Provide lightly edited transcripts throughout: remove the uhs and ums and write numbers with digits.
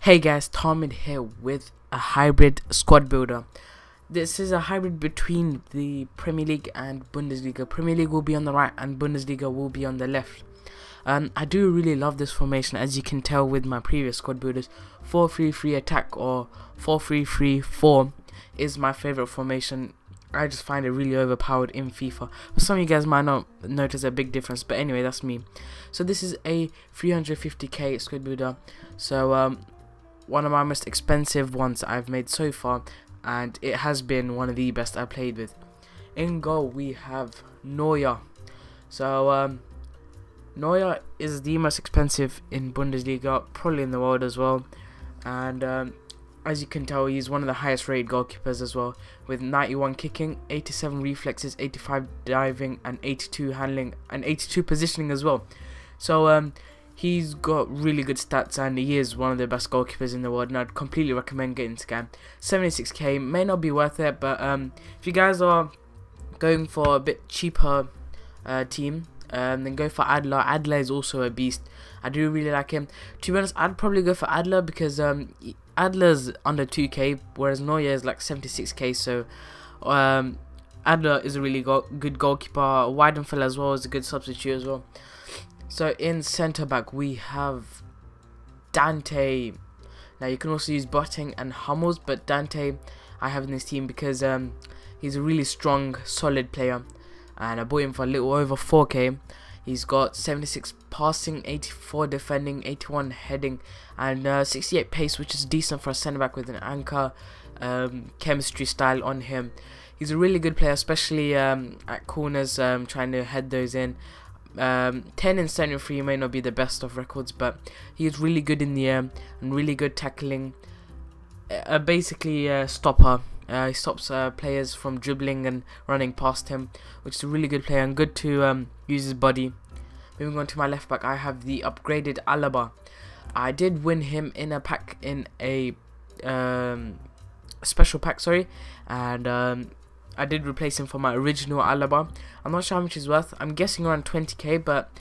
Hey guys, Tahmid here with a hybrid squad builder. This is a hybrid between the Premier League and Bundesliga. Premier League will be on the right and Bundesliga will be on the left. I do really love this formation, as you can tell with my previous squad builders. 4-3-3 attack or 4-3-3-4 is my favorite formation. I just find it really overpowered in FIFA. But some of you guys might not notice a big difference, but anyway, that's me. So this is a 350k squad builder. So one of my most expensive ones I've made so far, and it has been one of the best I've played with. In goal we have Neuer. So Neuer is the most expensive in Bundesliga, probably in the world as well, and as you can tell, he's one of the highest rated goalkeepers as well, with 91 kicking, 87 reflexes, 85 diving, and 82 handling, and 82 positioning as well. So he's got really good stats, and he is one of the best goalkeepers in the world, and I'd completely recommend getting this guy. 76k may not be worth it, but if you guys are going for a bit cheaper team, then go for Adler. Adler is also a beast. I do really like him. To be honest, I'd probably go for Adler because Adler's under 2k, whereas Neuer is like 76k. So Adler is a really good goalkeeper. Weidenfeld as well is a good substitute as well. So in centre back we have Dante. Now you can also use Boateng and Hummels, but Dante I have in this team because he's a really strong, solid player, and I bought him for a little over 4k. He's got 76 passing, 84 defending, 81 heading, and 68 pace, which is decent for a centre back with an anchor chemistry style on him. He's a really good player, especially at corners, trying to head those in. 10 in center free may not be the best of records, but he's really good in the air and really good tackling. Basically a stopper. He stops players from dribbling and running past him, which is a really good player and good to use his body. Moving on to my left back, I have the upgraded Alaba. I did win him in a pack, in a special pack, sorry, and I did replace him for my original Alaba. I'm not sure how much he's worth. I'm guessing around 20k, but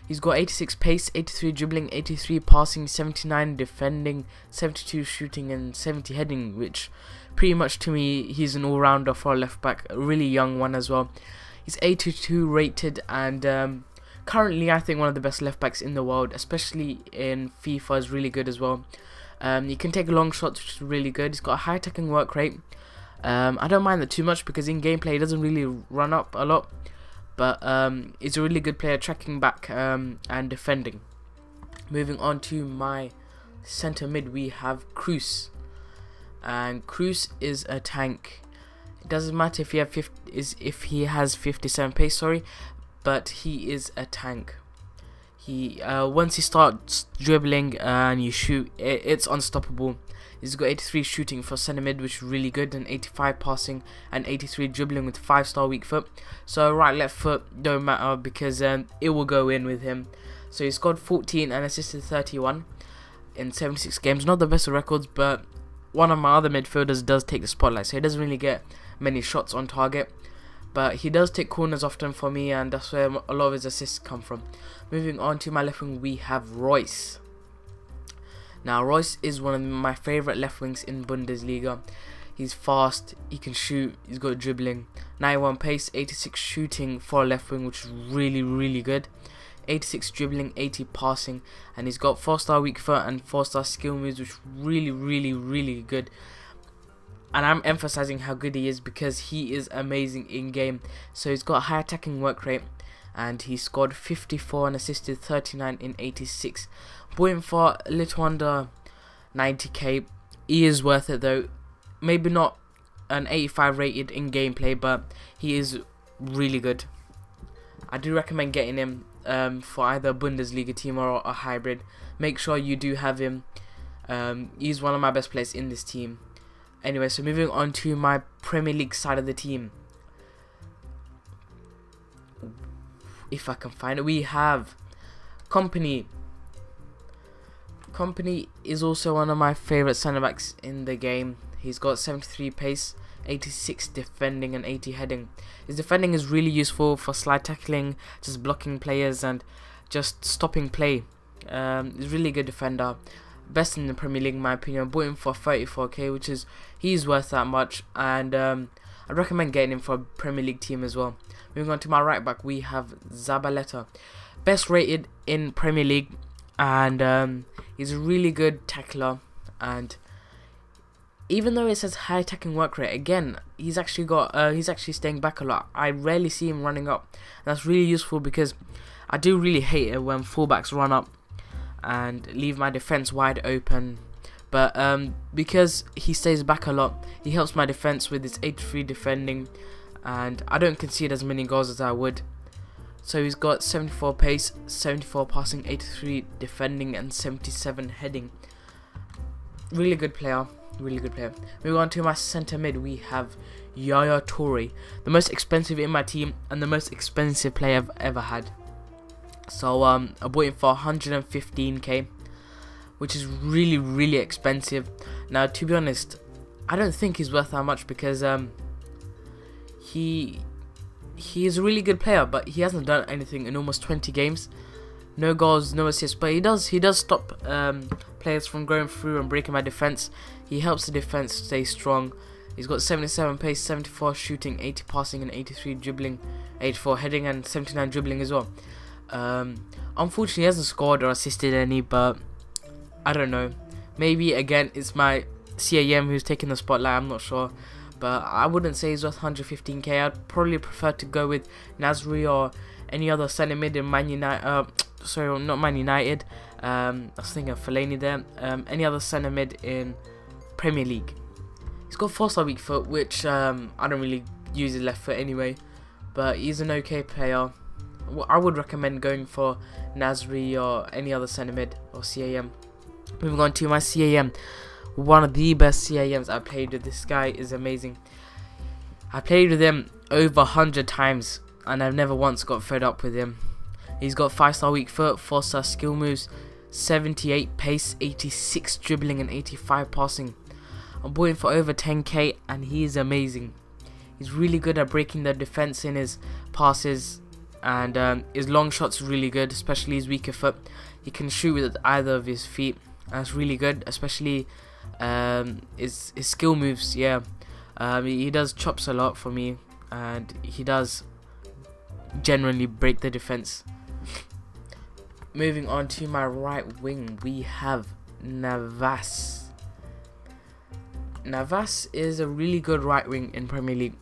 he's got 86 pace, 83 dribbling, 83 passing, 79 defending, 72 shooting, and 70 heading, which pretty much to me, he's an all-rounder for a left back, a really young one as well. He's 82 rated, and currently I think one of the best left backs in the world, especially in FIFA, is really good as well. He can take long shots, which is really good. He's got a high attacking work rate. I don't mind that too much because in gameplay he doesn't really run up a lot, but he's a really good player tracking back and defending. Moving on to my centre mid, we have Cruz, and Cruz is a tank. It doesn't matter if he has 57 pace, sorry, but he is a tank. He once he starts dribbling and you shoot, it's unstoppable. He's got 83 shooting for centre mid, which is really good, and 85 passing and 83 dribbling with 5-star weak foot. So right, left foot don't matter because it will go in with him. So he scored 14 and assisted 31 in 76 games. Not the best of records, but one of my other midfielders does take the spotlight, so he doesn't really get many shots on target, but he does take corners often for me, and that's where a lot of his assists come from. Moving on to my left wing, we have Royce. Now Royce is one of my favourite left wings in Bundesliga. He's fast, he can shoot, he's got dribbling, 91 pace, 86 shooting for a left wing, which is really good. 86 dribbling, 80 passing, and he's got 4-star weak foot and 4-star skill moves, which is really good. And I'm emphasizing how good he is because he is amazing in game. So he's got a high attacking work rate, and he scored 54 and assisted 39 in 86. Bought him for a little under 90k. He is worth it though. Maybe not an 85 rated in gameplay, but he is really good. I do recommend getting him for either a Bundesliga team or a hybrid. Make sure you do have him. He's one of my best players in this team. Anyway, so moving on to my Premier League side of the team. If I can find it, we have Company. Company is also one of my favourite centre backs in the game. He's got 73 pace, 86 defending, and 80 heading. His defending is really useful for slide tackling, just blocking players and just stopping play. He's a really good defender. best in the Premier League in my opinion. I bought him for 34k, which is, he's worth that much, and I'd recommend getting him for a Premier League team as well. Moving on to my right back, we have Zabaleta, best rated in Premier League, and he's a really good tackler. And even though it says high attacking work rate, again, he's actually staying back a lot. I rarely see him running up, and that's really useful because I do really hate it when fullbacks run up and leave my defense wide open. But because he stays back a lot, he helps my defense with his 83 defending, and I don't concede as many goals as I would. So he's got 74 pace, 74 passing, 83 defending, and 77 heading. Really good player. Really good player. Moving on to my centre mid, we have Yaya Toure, the most expensive in my team and the most expensive player I've ever had. So I bought him for 115k, which is really expensive. Now, to be honest, I don't think he's worth that much because he is a really good player, but he hasn't done anything in almost 20 games. No goals, no assists, but he does stop players from going through and breaking my defense. He helps the defense stay strong. He's got 77 pace, 74 shooting, 80 passing, and 83 dribbling, 84 heading, and 79 dribbling as well. Unfortunately, he hasn't scored or assisted any, but I don't know. Maybe again it's my CAM who's taking the spotlight. I'm not sure, but I wouldn't say he's worth 115k. I'd probably prefer to go with Nasri or any other centre mid in Man United. Sorry, not Man United. I was thinking of Fellaini there. Any other centre mid in Premier League. He's got 4-star weak foot, which I don't really use his left foot anyway, but he's an okay player. I would recommend going for Nasri or any other centre mid or CAM. Moving on to my CAM, one of the best CAMs I played with. This guy is amazing. I played with him over 100 times and I've never once got fed up with him. He's got 5-star weak foot, 4-star skill moves, 78 pace, 86 dribbling, and 85 passing. I'm bought him for over 10k and he is amazing. He's really good at breaking the defense in his passes, and his long shots are really good, especially his weaker foot. He can shoot with either of his feet. That's really good, especially his skill moves. Yeah, he does chops a lot for me, and he does generally break the defense. Moving on to my right wing, we have Navas. Navas is a really good right wing in Premier League,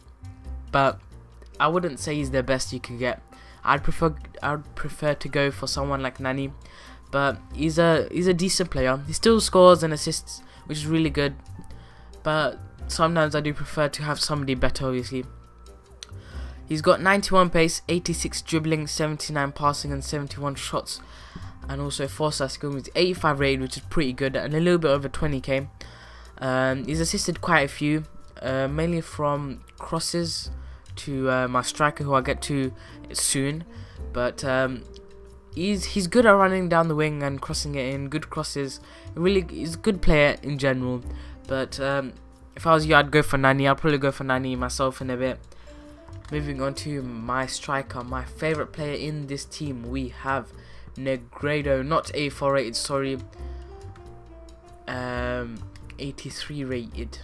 but I wouldn't say he's the best you could get. I'd prefer to go for someone like Nani, but he's a decent player. He still scores and assists, which is really good, but sometimes I do prefer to have somebody better, obviously. He's got 91 pace, 86 dribbling, 79 passing, and 71 shots, and also 4-star skill moves, 85 rated, which is pretty good, and a little bit over 20k. He's assisted quite a few, mainly from crosses to my striker, who I'll get to soon. But he's good at running down the wing and crossing it in, good crosses. He's a good player in general. But if I was you, I'd go for Nani. I'll probably go for Nani myself in a bit. Moving on to my striker, my favourite player in this team, we have Negredo, not 84 rated, sorry, 83 rated.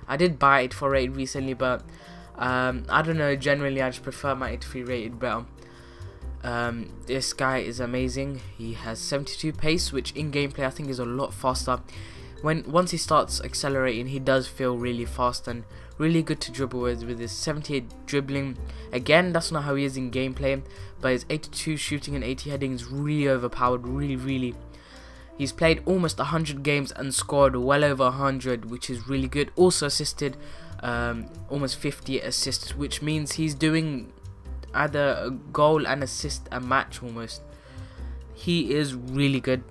I did buy 84 rated recently, but I don't know, generally I just prefer my 83 rated better. This guy is amazing. He has 72 pace, which in gameplay I think is a lot faster. Once he starts accelerating, he does feel really fast and really good to dribble with his 78 dribbling. Again, that's not how he is in gameplay, but his 82 shooting and 80 heading is really overpowered, really. He's played almost 100 games and scored well over 100, which is really good. Also assisted almost 50 assists, which means he's doing either a goal and assist a match almost. He is really good.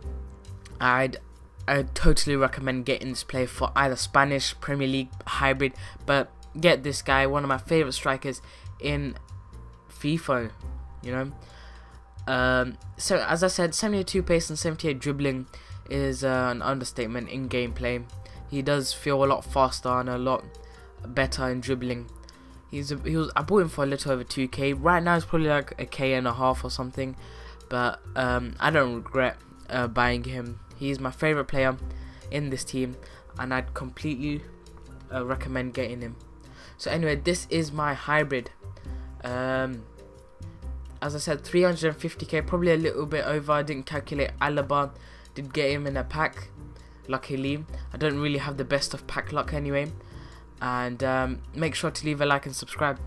I totally recommend getting this player for either Spanish, Premier League, hybrid, but get this guy, one of my favourite strikers in FIFA, you know. So as I said, 72 pace and 78 dribbling is an understatement in gameplay. He does feel a lot faster and a lot better in dribbling. I bought him for a little over 2k. Right now it's probably like a K and a half or something, but I don't regret buying him. He is my favourite player in this team, and I'd completely recommend getting him. So anyway, this is my hybrid. As I said, 350k, probably a little bit over. I didn't calculate Alaba, did get him in a pack, luckily. I don't really have the best of pack luck anyway. And make sure to leave a like and subscribe.